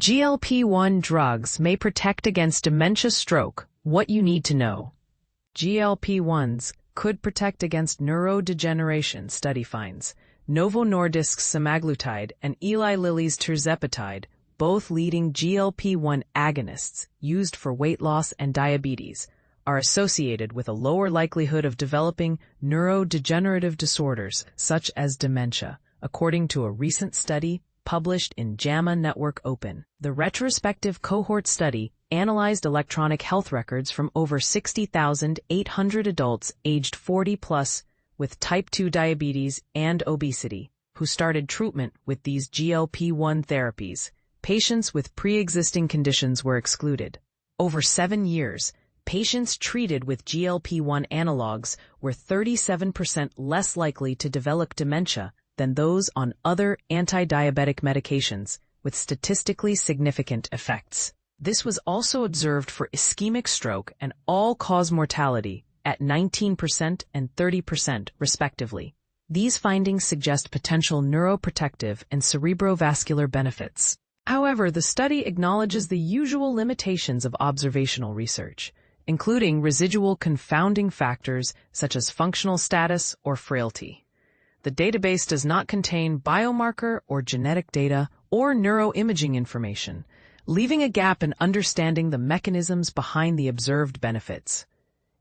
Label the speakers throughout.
Speaker 1: GLP-1 drugs may protect against dementia stroke. What you need to know. GLP-1s could protect against neurodegeneration, study finds. Novo Nordisk's semaglutide and Eli Lilly's tirzepatide, both leading GLP-1 agonists used for weight loss and diabetes, are associated with a lower likelihood of developing neurodegenerative disorders such as dementia, according to a recent study published in JAMA Network Open. The retrospective cohort study analyzed electronic health records from over 60,800 adults aged 40+ with type 2 diabetes and obesity, who started treatment with these GLP-1 therapies. Patients with pre-existing conditions were excluded. Over 7 years, patients treated with GLP-1 analogs were 37% less likely to develop dementia than those on other anti-diabetic medications, with statistically significant effects. This was also observed for ischemic stroke and all-cause mortality at 19% and 30%, respectively. These findings suggest potential neuroprotective and cerebrovascular benefits. However, the study acknowledges the usual limitations of observational research, including residual confounding factors such as functional status or frailty. The database does not contain biomarker or genetic data or neuroimaging information, leaving a gap in understanding the mechanisms behind the observed benefits.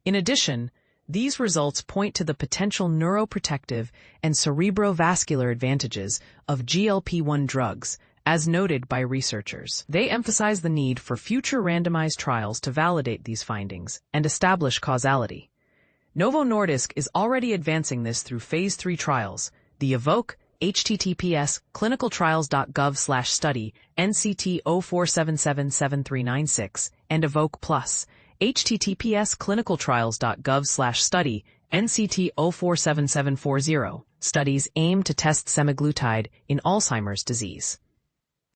Speaker 1: In addition, these results point to the potential neuroprotective and cerebrovascular advantages of GLP-1 drugs, as noted by researchers. They emphasize the need for future randomized trials to validate these findings and establish causality. Novo Nordisk is already advancing this through Phase 3 trials. The EVOKE, https clinicaltrials.gov/study, NCT 04777396, and EVOKE Plus, https clinicaltrials.gov/study, NCT 047740, studies aim to test semaglutide in Alzheimer's disease.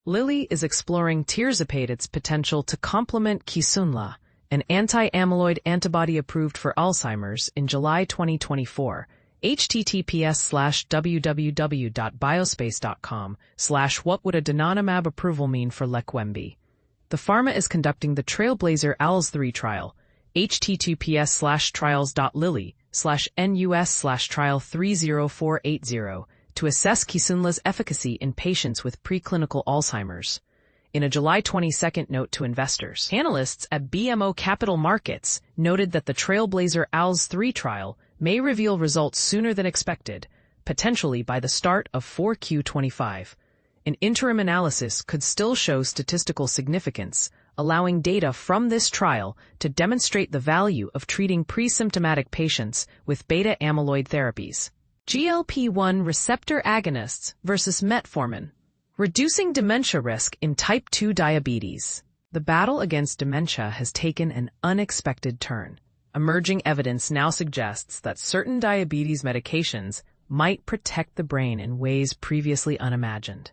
Speaker 1: Lilly is exploring tirzepatide's potential to complement Kisunla, an anti-amyloid antibody approved for Alzheimer's in July 2024, https://www.biospace.com/what would a donanemab approval mean for Leqembi. The pharma is conducting the TRAILBLAZER ALZ-3 trial, https://trials.lilly/NUS/trial30480, to assess Kisunla's efficacy in patients with preclinical Alzheimer's. In a July 22 note to investors, analysts at BMO Capital Markets noted that the TRAILBLAZER ALZ-3 trial may reveal results sooner than expected, potentially by the start of 4Q25. An interim analysis could still show statistical significance, allowing data from this trial to demonstrate the value of treating pre-symptomatic patients with beta-amyloid therapies. GLP-1 receptor agonists versus Metformin. Reducing dementia risk in type 2 diabetes. The battle against dementia has taken an unexpected turn. Emerging evidence now suggests that certain diabetes medications might protect the brain in ways previously unimagined.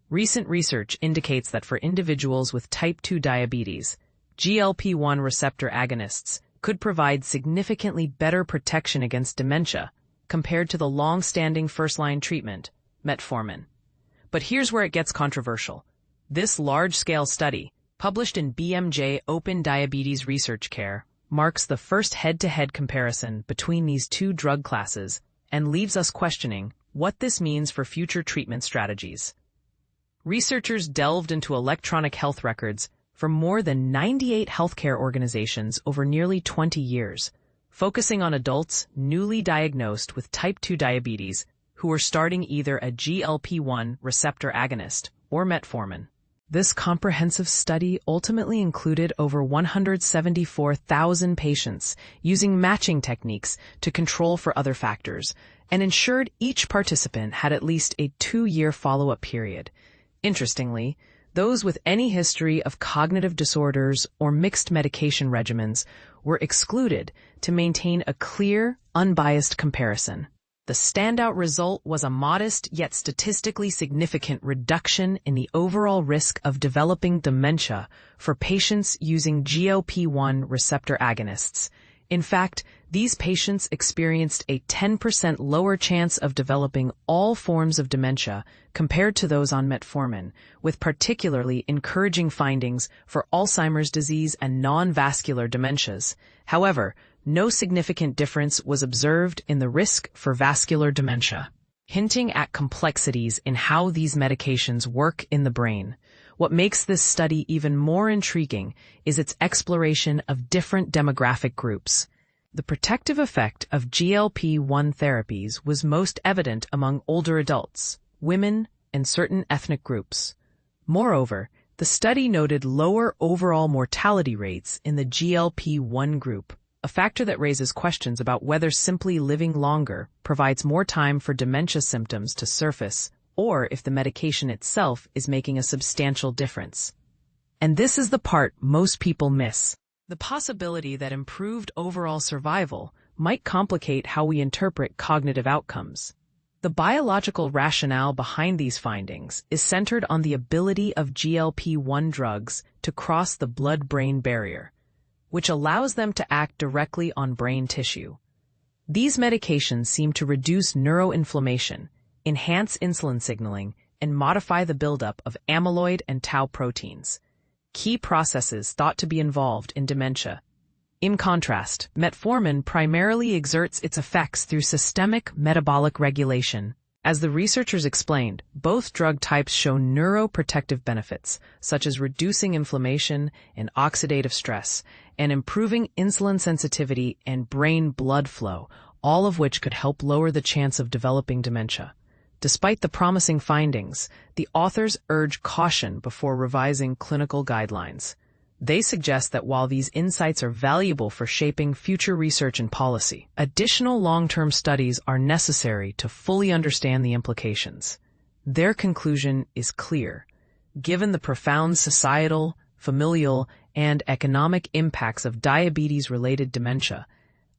Speaker 1: Recent research indicates that for individuals with type 2 diabetes, GLP-1 receptor agonists could provide significantly better protection against dementia compared to the long-standing first-line treatment, Metformin. But here's where it gets controversial. This large-scale study, published in BMJ Open Diabetes Research Care, marks the first head-to-head comparison between these two drug classes and leaves us questioning what this means for future treatment strategies. Researchers delved into electronic health records from more than 98 healthcare organizations over nearly 20 years, focusing on adults newly diagnosed with type 2 diabetes who are starting either a GLP-1 receptor agonist or Metformin. This comprehensive study ultimately included over 174,000 patients using matching techniques to control for other factors and ensured each participant had at least a 2-year follow-up period. Interestingly, those with any history of cognitive disorders or mixed medication regimens were excluded to maintain a clear, unbiased comparison. The standout result was a modest yet statistically significant reduction in the overall risk of developing dementia for patients using GLP-1 receptor agonists, In fact, these patients experienced a 10% lower chance of developing all forms of dementia compared to those on metformin, with particularly encouraging findings for Alzheimer's disease and non-vascular dementias. However, no significant difference was observed in the risk for vascular dementia, hinting at complexities in how these medications work in the brain. What makes this study even more intriguing is its exploration of different demographic groups. The protective effect of GLP-1 therapies was most evident among older adults, women, and certain ethnic groups. Moreover, the study noted lower overall mortality rates in the GLP-1 group, a factor that raises questions about whether simply living longer provides more time for dementia symptoms to surface, or if the medication itself is making a substantial difference. And this is the part most people miss. The possibility that improved overall survival might complicate how we interpret cognitive outcomes. The biological rationale behind these findings is centered on the ability of GLP-1 drugs to cross the blood-brain barrier, which allows them to act directly on brain tissue. These medications seem to reduce neuroinflammation, enhance insulin signaling, and modify the buildup of amyloid and tau proteins, key processes thought to be involved in dementia. In contrast, metformin primarily exerts its effects through systemic metabolic regulation. As the researchers explained, both drug types show neuroprotective benefits, such as reducing inflammation and oxidative stress, and improving insulin sensitivity and brain blood flow, all of which could help lower the chance of developing dementia. Despite the promising findings, the authors urge caution before revising clinical guidelines. They suggest that while these insights are valuable for shaping future research and policy, additional long-term studies are necessary to fully understand the implications. Their conclusion is clear. Given the profound societal, familial, and economic impacts of diabetes-related dementia,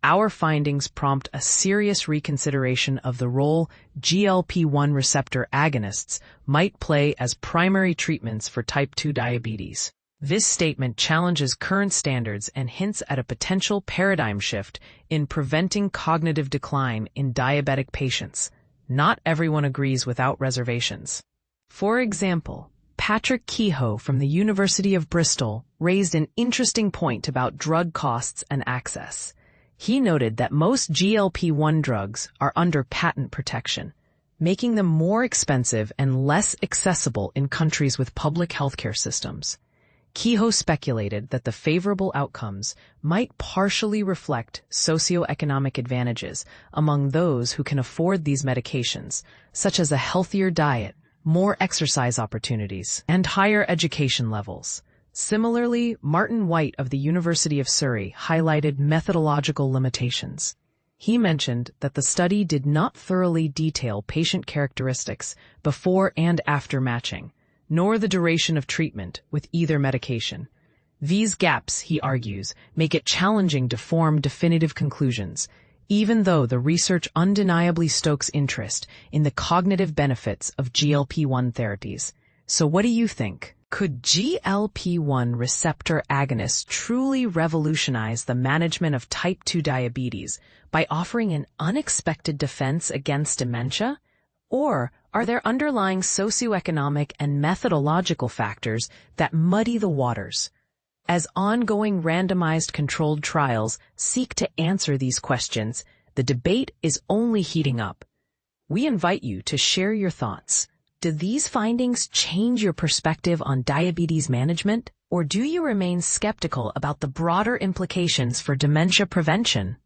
Speaker 1: our findings prompt a serious reconsideration of the role GLP-1 receptor agonists might play as primary treatments for type 2 diabetes. This statement challenges current standards and hints at a potential paradigm shift in preventing cognitive decline in diabetic patients. Not everyone agrees without reservations. For example, Patrick Kehoe from the University of Bristol raised an interesting point about drug costs and access. He noted that most GLP-1 drugs are under patent protection, making them more expensive and less accessible in countries with public healthcare systems. Kehoe speculated that the favorable outcomes might partially reflect socioeconomic advantages among those who can afford these medications, such as a healthier diet, more exercise opportunities, and higher education levels. Similarly, Martin White of the University of Surrey highlighted methodological limitations. He mentioned that the study did not thoroughly detail patient characteristics before and after matching, nor the duration of treatment with either medication. These gaps, he argues, make it challenging to form definitive conclusions, even though the research undeniably stokes interest in the cognitive benefits of GLP-1 therapies. So what do you think? Could GLP-1 receptor agonists truly revolutionize the management of type 2 diabetes by offering an unexpected defense against dementia? Or are there underlying socioeconomic and methodological factors that muddy the waters? As ongoing randomized controlled trials seek to answer these questions, the debate is only heating up. We invite you to share your thoughts. Do these findings change your perspective on diabetes management, or do you remain skeptical about the broader implications for dementia prevention?